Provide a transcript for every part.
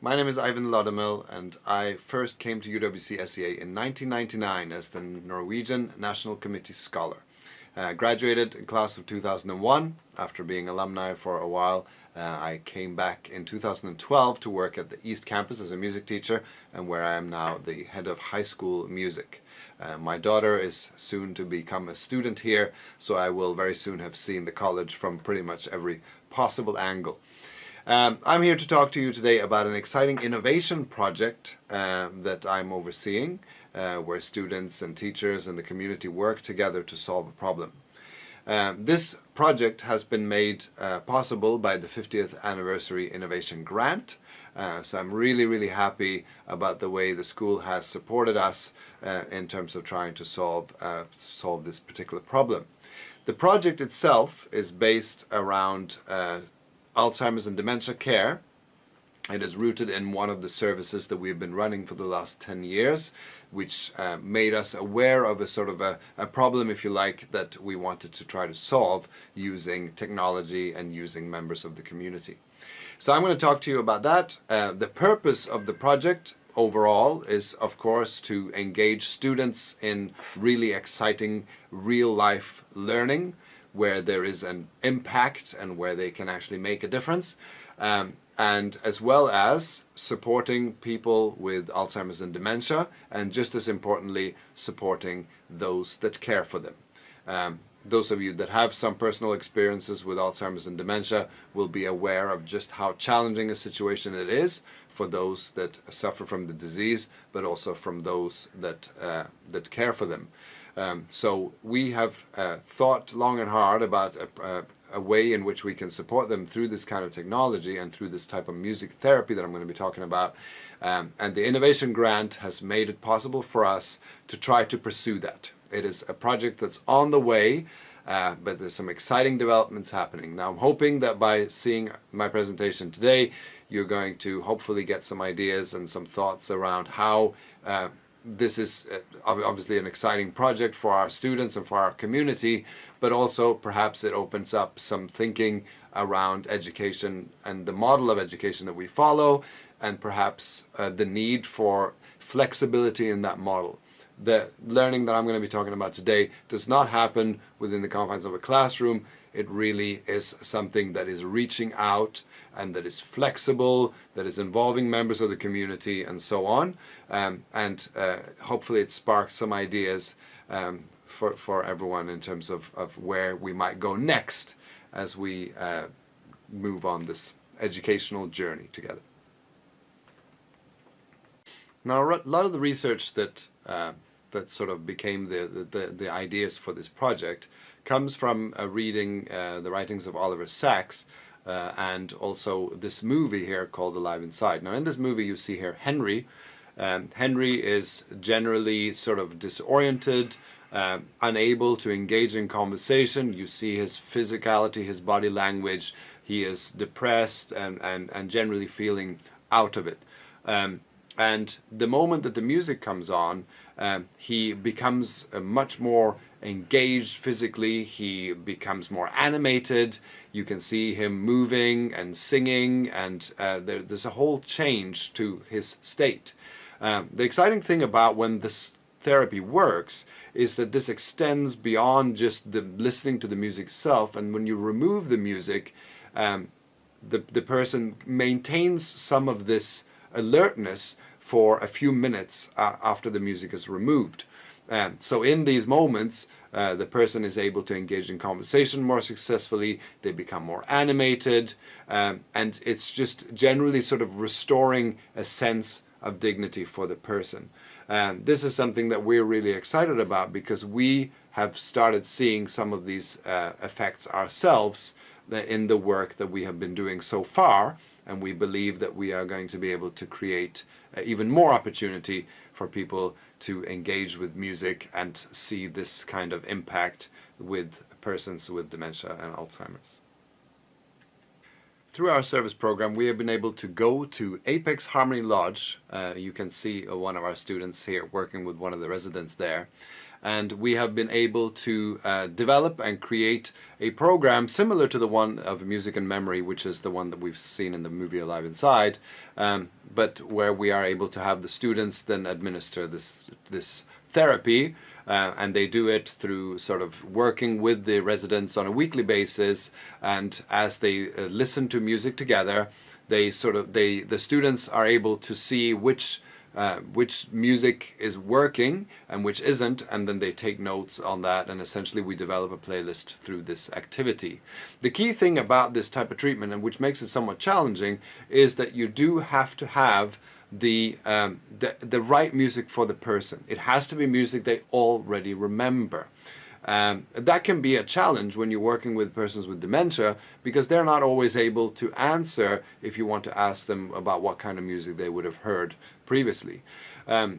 My name is Eivind Lodemel, and I first came to Uwcsea in 1999 as the Norwegian National Committee Scholar. Graduated in class of 2001. After being alumni for a while, I came back in 2012 to work at the East Campus as a music teacher, and where I am now the head of high school music. My daughter is soon to become a student here, so I will very soon have seen the college from pretty much every possible angle. I'm here to talk to you today about an exciting innovation project that I'm overseeing, where students and teachers and the community work together to solve a problem. This project has been made possible by the 50th Anniversary Innovation Grant. So I'm really happy about the way the school has supported us in terms of trying to solve this particular problem. The project itself is based around Alzheimer's and dementia care. It is rooted in one of the services that we've been running for the last 10 years, which made us aware of a sort of a problem, if you like, that we wanted to try to solve using technology and using members of the community. So I'm going to talk to you about that. The purpose of the project overall is, of course, to engage students in really exciting real-life learning, where there is an impact and where they can actually make a difference, and as well as supporting people with Alzheimer's and dementia, and just as importantly, supporting those that care for them. Those of you that have some personal experiences with Alzheimer's and dementia will be aware of just how challenging a situation it is for those that suffer from the disease, but also from those that care for them. So we have thought long and hard about a way in which we can support them through this kind of technology and through this type of music therapy that I'm going to be talking about. And the Innovation Grant has made it possible for us to try to pursue that. It is a project that's on the way, but there's some exciting developments happening. Now I'm hoping that by seeing my presentation today, you're going to hopefully get some ideas and some thoughts around how this is obviously an exciting project for our students and for our community, but also perhaps it opens up some thinking around education and the model of education that we follow, and perhaps the need for flexibility in that model. The learning that I'm going to be talking about today does not happen within the confines of a classroom. It really is something that is reaching out and that is flexible, that is involving members of the community and so on. And hopefully it sparks some ideas for everyone in terms of where we might go next as we move on this educational journey together. Now, a lot of the research that sort of became the ideas for this project comes from reading the writings of Oliver Sacks, and also this movie here called Alive Inside. Now in this movie you see here Henry. Henry is generally sort of disoriented, unable to engage in conversation. You see his physicality, his body language. He is depressed and generally feeling out of it. And the moment that the music comes on, he becomes much more engaged physically. He becomes more animated. You can see him moving and singing, and there's a whole change to his state. The exciting thing about when this therapy works is that this extends beyond just the listening to the music itself, and when you remove the music, the person maintains some of this alertness for a few minutes after the music is removed. So in these moments, the person is able to engage in conversation more successfully, they become more animated, and it's just generally sort of restoring a sense of dignity for the person. This is something that we're really excited about because we have started seeing some of these effects ourselves in the work that we have been doing so far, and we believe that we are going to be able to create even more opportunity for people to engage with music and see this kind of impact with persons with dementia and Alzheimer's. Through our service program, we have been able to go to Apex Harmony Lodge. You can see one of our students here working with one of the residents there. and we have been able to develop and create a program similar to the one of Music and Memory, which is the one that we've seen in the movie Alive Inside, but where we are able to have the students then administer this therapy, and they do it through sort of working with the residents on a weekly basis, and as they listen to music together, the students are able to see which music is working and which isn't, and then they take notes on that, and essentially we develop a playlist through this activity. The key thing about this type of treatment, and which makes it somewhat challenging, is that you do have to have the right music for the person. It has to be music they already remember. That can be a challenge when you're working with persons with dementia, because they're not always able to answer if you want to ask them about what kind of music they would have heard previously.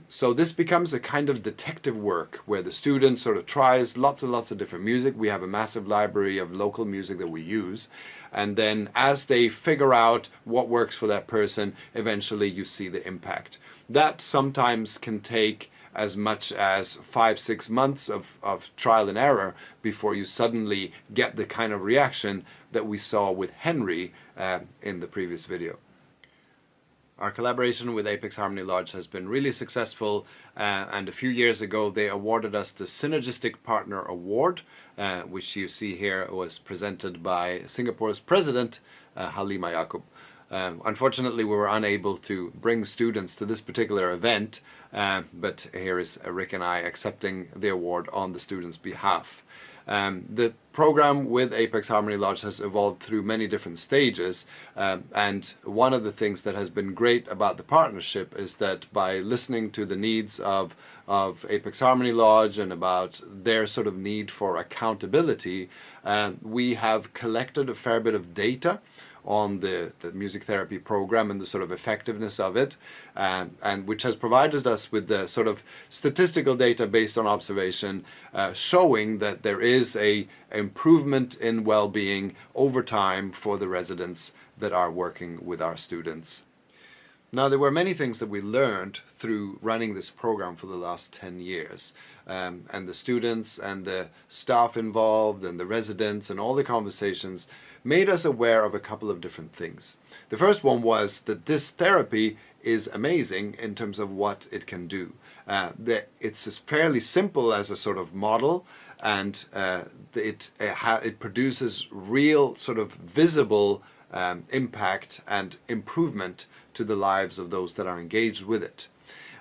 So this becomes a kind of detective work where the student sort of tries lots and lots of different music. We have a massive library of local music that we use, and then as they figure out what works for that person, eventually you see the impact. That sometimes can take as much as 5-6 months of trial and error before you suddenly get the kind of reaction that we saw with Henry in the previous video. Our collaboration with Apex Harmony Lodge has been really successful, and a few years ago they awarded us the Synergistic Partner Award, which you see here was presented by Singapore's president, Halima Yaacob. Unfortunately, we were unable to bring students to this particular event, but here is Rick and I accepting the award on the students' behalf. The program with Apex Harmony Lodge has evolved through many different stages, and one of the things that has been great about the partnership is that by listening to the needs of Apex Harmony Lodge and about their sort of need for accountability, we have collected a fair bit of data on the music therapy program and the sort of effectiveness of it, and which has provided us with the sort of statistical data based on observation, showing that there is a improvement in well-being over time for the residents that are working with our students. Now, there were many things that we learned through running this program for the last 10 years. And the students and the staff involved and the residents and all the conversations made us aware of a couple of different things. The first one was that this therapy is amazing in terms of what it can do. It's as fairly simple as a sort of model, and it produces real sort of visible impact and improvement to the lives of those that are engaged with it.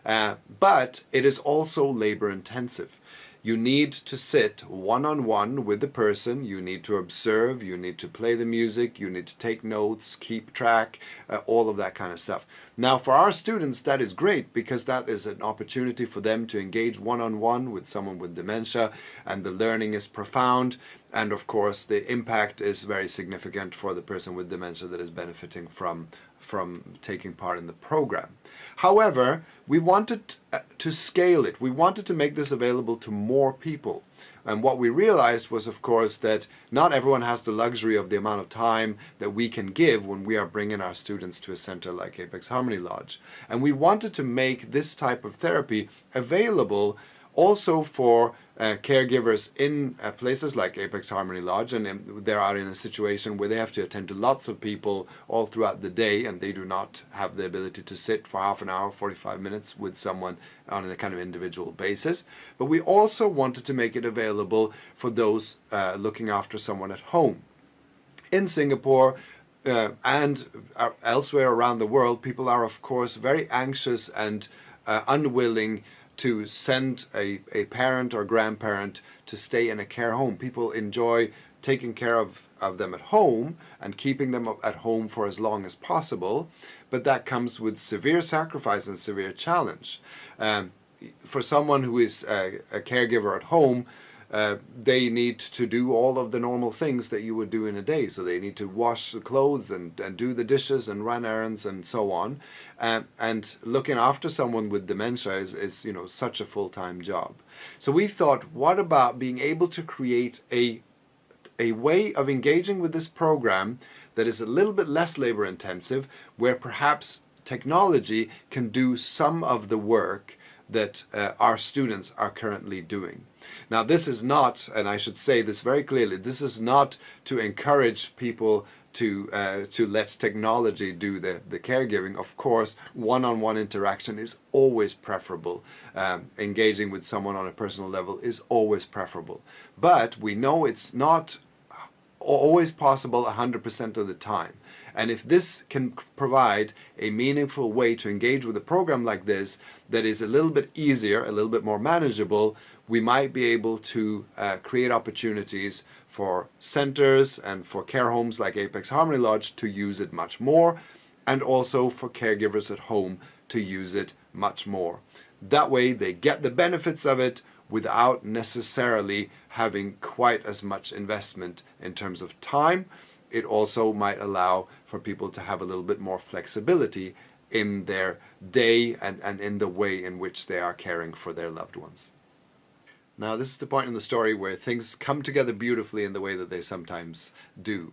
But it is also labor intensive. You need to sit one-on-one with the person, you need to observe, you need to play the music, you need to take notes, keep track, all of that kind of stuff. Now, for our students, that is great because that is an opportunity for them to engage one-on-one with someone with dementia, and the learning is profound, and of course the impact is very significant for the person with dementia that is benefiting from taking part in the program. However, we wanted to scale it. We wanted to make this available to more people. And what we realized was, of course, that not everyone has the luxury of the amount of time that we can give when we are bringing our students to a center like Apex Harmony Lodge. And we wanted to make this type of therapy available also for caregivers in places like Apex Harmony Lodge, and they are in a situation where they have to attend to lots of people all throughout the day, and they do not have the ability to sit for half an hour, 45 minutes with someone on a kind of individual basis. But we also wanted to make it available for those looking after someone at home. In Singapore, and elsewhere around the world, people are of course very anxious and unwilling to send a parent or grandparent to stay in a care home. People enjoy taking care of them at home and keeping them at home for as long as possible, but that comes with severe sacrifice and severe challenge. For someone who is a caregiver at home, they need to do all of the normal things that you would do in a day. So they need to wash the clothes and do the dishes and run errands and so on. And looking after someone with dementia is you know, such a full-time job. So we thought, what about being able to create a way of engaging with this program that is a little bit less labor intensive, where perhaps technology can do some of the work that our students are currently doing. Now, this is not, and I should say this very clearly, this is not to encourage people to let technology do the caregiving. Of course, one-on-one interaction is always preferable. Engaging with someone on a personal level is always preferable. But we know it's not always possible 100% of the time. And if this can provide a meaningful way to engage with a program like this that is a little bit easier, a little bit more manageable, we might be able to create opportunities for centers and for care homes like Apex Harmony Lodge to use it much more, and also for caregivers at home to use it much more. That way they get the benefits of it without necessarily having quite as much investment in terms of time. It also might allow for people to have a little bit more flexibility in their day and in the way in which they are caring for their loved ones. Now, this is the point in the story where things come together beautifully in the way that they sometimes do.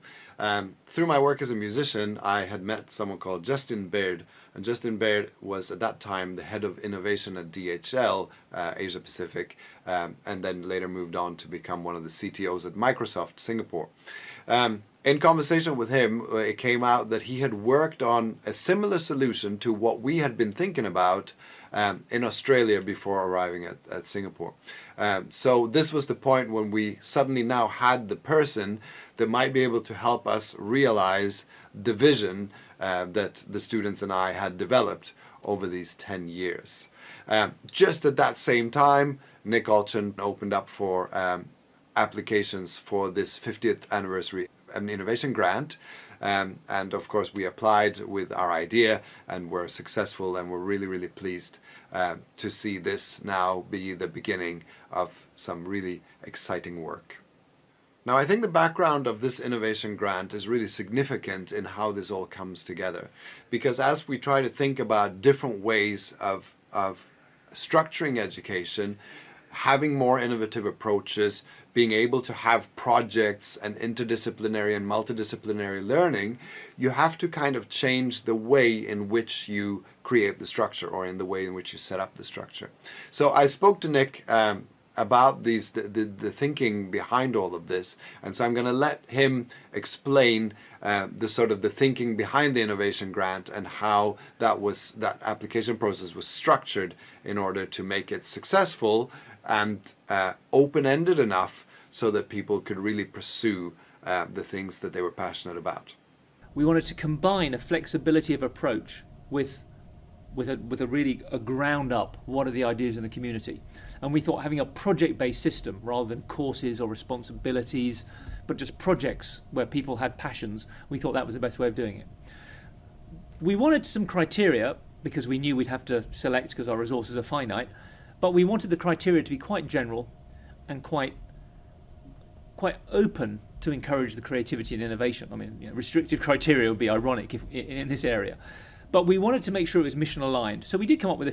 Through my work as a musician, I had met someone called Justin Baird, and Justin Baird was at that time the head of innovation at DHL Asia Pacific, and then later moved on to become one of the CTOs at Microsoft Singapore. In conversation with him, it came out that he had worked on a similar solution to what we had been thinking about in Australia before arriving at Singapore. So this was the point when we suddenly now had the person that might be able to help us realize the vision that the students and I had developed over these 10 years. Just at that same time, Nick Alchin opened up for applications for this 50th anniversary innovation grant. And of course we applied with our idea and were successful, and we're really, really pleased to see this now be the beginning of some really exciting work. Now, I think the background of this innovation grant is really significant in how this all comes together, because as we try to think about different ways of structuring education, having more innovative approaches, being able to have projects and interdisciplinary and multidisciplinary learning, you have to kind of change the way in which you create the structure, or in the way in which you set up the structure. So I spoke to Nick about the thinking behind all of this, and so I'm going to let him explain the thinking behind the innovation grant and how that application process was structured in order to make it successful and open-ended enough so that people could really pursue the things that they were passionate about. We wanted to combine a flexibility of approach with a ground up, what are the ideas in the community? And we thought having a project-based system rather than courses or responsibilities, but just projects where people had passions, we thought that was the best way of doing it. We wanted some criteria because we knew we'd have to select because our resources are finite, but we wanted the criteria to be quite general and quite open to encourage the creativity and innovation. I mean, restrictive criteria would be ironic in this area. But we wanted to make sure it was mission aligned. So we did come up with a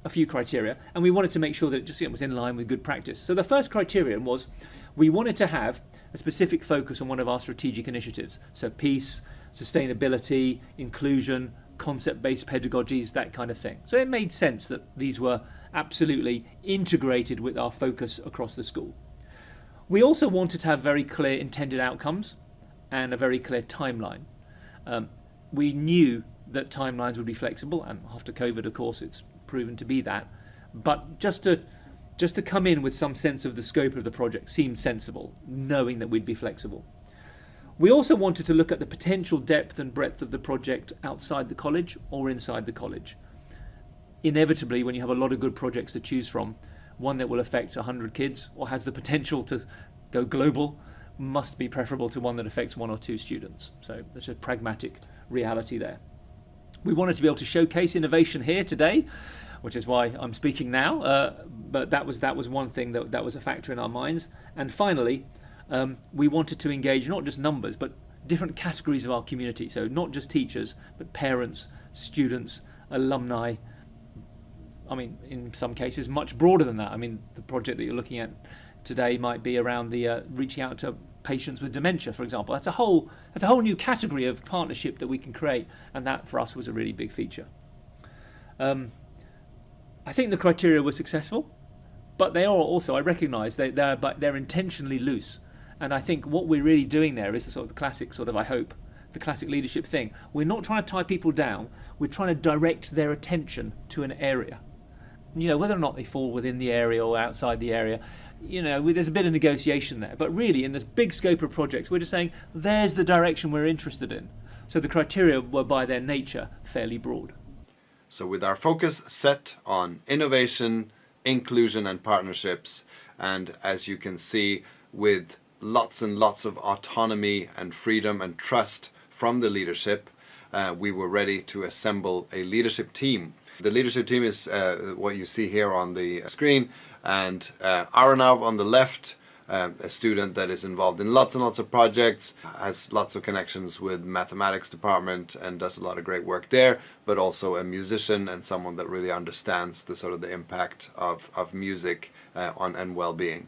few criteria, and we wanted to make sure that it just was in line with good practice. So the first criterion was we wanted to have a specific focus on one of our strategic initiatives. So peace, sustainability, inclusion, concept-based pedagogies, that kind of thing. So it made sense that these were absolutely integrated with our focus across the school. We also wanted to have very clear intended outcomes and a very clear timeline. We knew that timelines would be flexible, and after COVID, of course, it's proven to be that. But just to come in with some sense of the scope of the project seemed sensible, knowing that we'd be flexible. We also wanted to look at the potential depth and breadth of the project outside the college or inside the college. Inevitably, when you have a lot of good projects to choose from, one that will affect 100 kids or has the potential to go global must be preferable to one that affects 1 or 2 students. So there's a pragmatic reality there. We wanted to be able to showcase innovation here today, which is why I'm speaking now, but that was one thing that was a factor in our minds. And finally, we wanted to engage not just numbers, but different categories of our community. So not just teachers, but parents, students, alumni. I mean, in some cases, much broader than that. I mean, the project that you're looking at today might be around the reaching out to patients with dementia, for example. That's a whole new category of partnership that we can create, and that for us was a really big feature. I think the criteria were successful, but they are also, I recognise, they're intentionally loose. And I think what we're really doing there is the sort of the classic sort of, I hope, the classic leadership thing. We're not trying to tie people down, we're trying to direct their attention to an area. You know, whether or not they fall within the area or outside the area, you know, there's a bit of negotiation there. But really, in this big scope of projects, we're just saying, there's the direction we're interested in. So the criteria were, by their nature, fairly broad. So with our focus set on innovation, inclusion and partnerships, and as you can see, with lots and lots of autonomy and freedom and trust from the leadership, we were ready to assemble a leadership team. The leadership team is what you see here on the screen, and Arnav on the left, a student that is involved in lots and lots of projects, has lots of connections with mathematics department and does a lot of great work there, but also a musician and someone that really understands the sort of the impact of music on and well-being.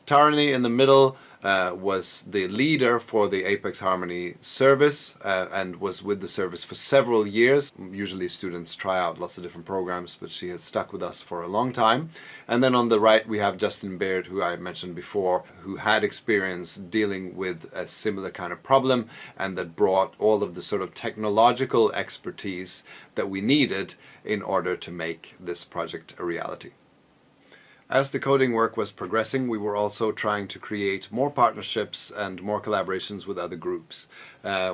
Tarani in the middle was the leader for the Apex Harmony service and was with the service for several years. Usually students try out lots of different programs, but she has stuck with us for a long time. And then on the right we have Justin Baird, who I mentioned before, who had experience dealing with a similar kind of problem and that brought all of the sort of technological expertise that we needed in order to make this project a reality. As the coding work was progressing, we were also trying to create more partnerships and more collaborations with other groups.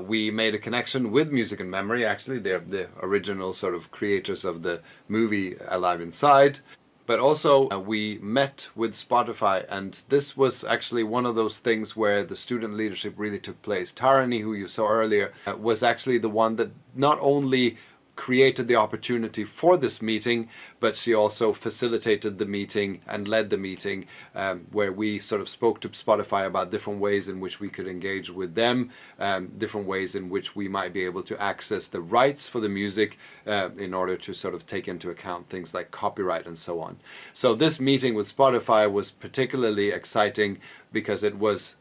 We made a connection with Music and Memory, actually. They're the original sort of creators of the movie Alive Inside. But also we met with Spotify, and this was actually one of those things where the student leadership really took place. Tarani, who you saw earlier, was actually the one that not only created the opportunity for this meeting, but she also facilitated the meeting and led the meeting where we sort of spoke to Spotify about different ways in which we could engage with them, different ways in which we might be able to access the rights for the music in order to sort of take into account things like copyright and so on. So this meeting with Spotify was particularly exciting because it was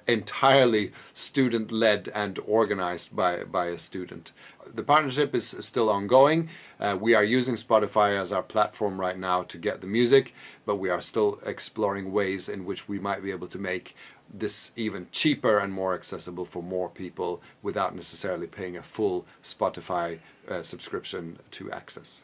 entirely student-led and organized by a student. The partnership is still ongoing. We are using Spotify as our platform right now to get the music, but we are still exploring ways in which we might be able to make this even cheaper and more accessible for more people without necessarily paying a full Spotify subscription to access.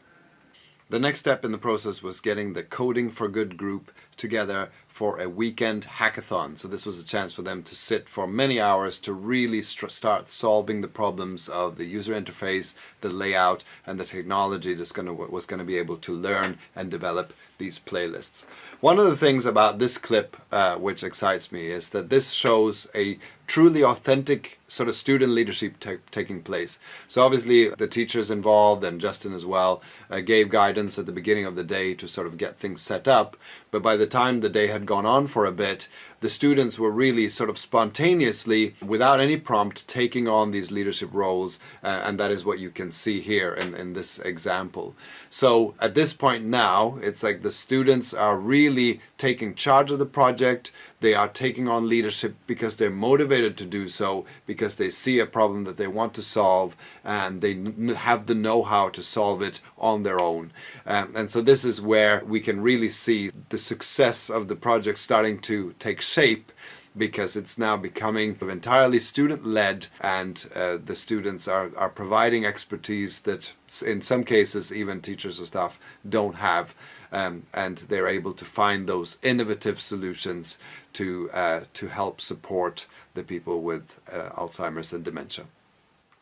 The next step in the process was getting the Coding for Good group together for a weekend hackathon. So this was a chance for them to sit for many hours to really start solving the problems of the user interface, the layout, and the technology that's was going to be able to learn and develop these playlists. One of the things about this clip which excites me is that this shows a truly authentic sort of student leadership taking place. So obviously the teachers involved and Justin as well gave guidance at the beginning of the day to sort of get things set up, but by the time the day had gone on for a bit, the students were really sort of spontaneously, without any prompt, taking on these leadership roles, and that is what you can see here in this example. So at this point now, it's like the students are really taking charge of the project. They are taking on leadership because they're motivated to do so, because they see a problem that they want to solve and they have the know-how to solve it on their own. And so this is where we can really see the success of the project starting to take shape, because it's now becoming entirely student-led, and the students are providing expertise that in some cases even teachers or staff don't have, and they're able to find those innovative solutions to help support the people with Alzheimer's and dementia.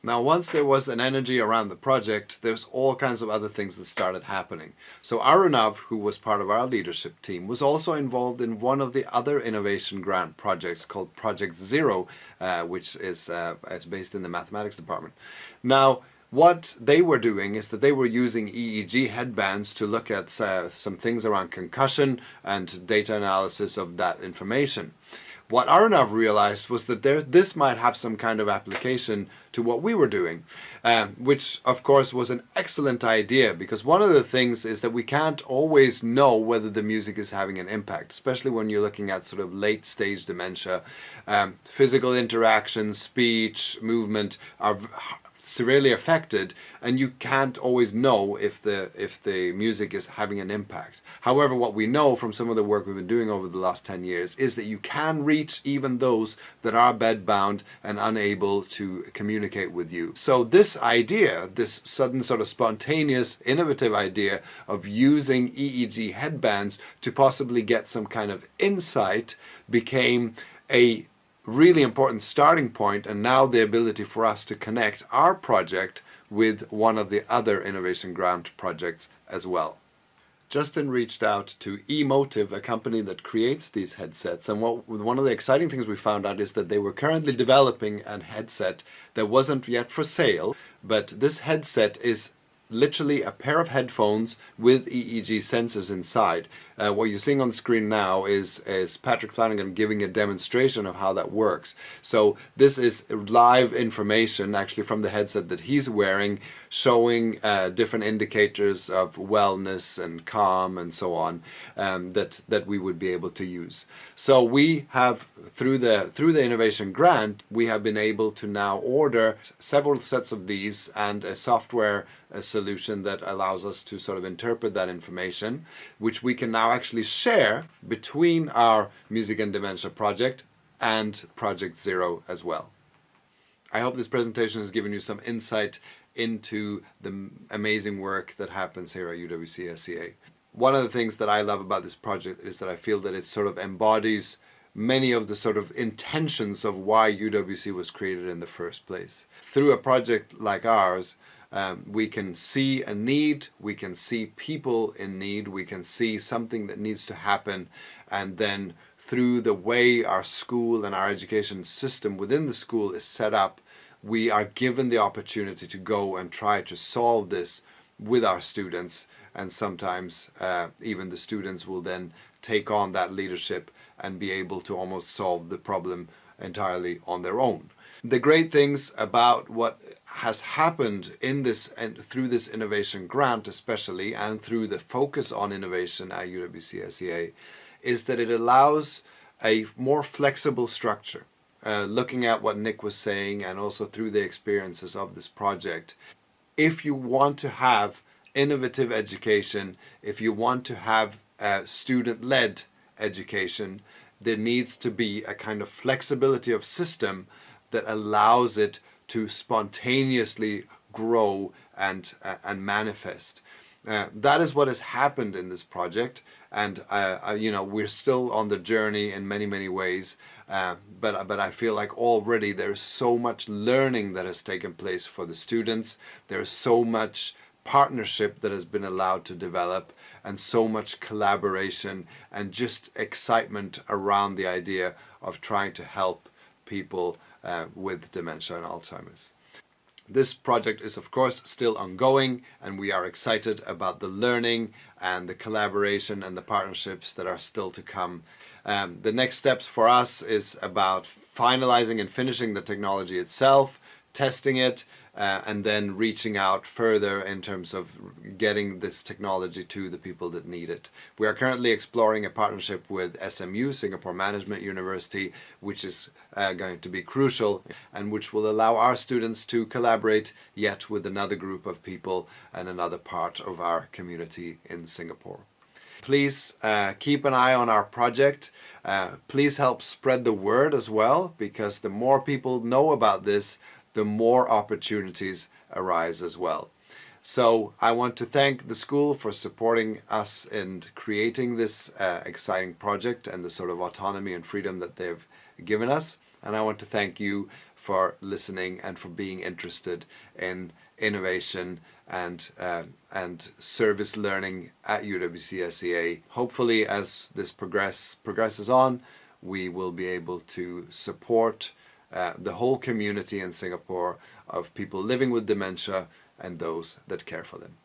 Now, once there was an energy around the project, there's all kinds of other things that started happening. So Arunav, who was part of our leadership team, was also involved in one of the other innovation grant projects called Project Zero, which is based in the mathematics department. Now, what they were doing is that they were using EEG headbands to look at some things around concussion and data analysis of that information. What Arnav realized was that this might have some kind of application to what we were doing, which of course was an excellent idea, because one of the things is that we can't always know whether the music is having an impact, especially when you're looking at sort of late stage dementia. Physical interaction, speech, movement are severely affected, and you can't always know if the music is having an impact. However, what we know from some of the work we've been doing over the last 10 years is that you can reach even those that are bedbound and unable to communicate with you. So this idea, this sudden sort of spontaneous, innovative idea of using EEG headbands to possibly get some kind of insight became a really important starting point, and now the ability for us to connect our project with one of the other innovation grant projects as well. Justin reached out to Emotiv, a company that creates these headsets, and one of the exciting things we found out is that they were currently developing a headset that wasn't yet for sale, but this headset is literally a pair of headphones with EEG sensors inside. What you're seeing on the screen now is Patrick Flanagan giving a demonstration of how that works. So this is live information actually from the headset that he's wearing, showing different indicators of wellness and calm and so on, that we would be able to use. So we have, through the innovation grant, we have been able to now order several sets of these and a software solution that allows us to sort of interpret that information, which we can now actually share between our Music and Dementia project and Project Zero as well. I hope this presentation has given you some insight into the amazing work that happens here at UWC SCA. One of the things that I love about this project is that I feel that it sort of embodies many of the sort of intentions of why UWC was created in the first place. Through a project like ours, we can see a need, we can see people in need, we can see something that needs to happen, and then through the way our school and our education system within the school is set up, we are given the opportunity to go and try to solve this with our students, and sometimes even the students will then take on that leadership and be able to almost solve the problem entirely on their own. The great things about what has happened in this and through this innovation grant especially, and through the focus on innovation at UWC SCA, is that it allows a more flexible structure. Looking at what Nick was saying and also through the experiences of this project, if you want to have innovative education, if you want to have student-led education, there needs to be a kind of flexibility of system that allows it to spontaneously grow and manifest. That is what has happened in this project, and you know, we're still on the journey in many ways, but I feel like already there's so much learning that has taken place for the students. There's so much partnership that has been allowed to develop, and so much collaboration and just excitement around the idea of trying to help people with dementia and Alzheimer's. This project is of course still ongoing, and we are excited about the learning and the collaboration and the partnerships that are still to come. The next steps for us is about finalizing and finishing the technology itself, testing it, and then reaching out further in terms of getting this technology to the people that need it. We are currently exploring a partnership with SMU, Singapore Management University, which is going to be crucial and which will allow our students to collaborate yet with another group of people and another part of our community in Singapore. Please keep an eye on our project. Please help spread the word as well, because the more people know about this, the more opportunities arise as well. So I want to thank the school for supporting us in creating this exciting project and the sort of autonomy and freedom that they've given us. And I want to thank you for listening and for being interested in innovation and service learning at UWC SCA. Hopefully, as this progresses on, we will be able to support the whole community in Singapore of people living with dementia and those that care for them.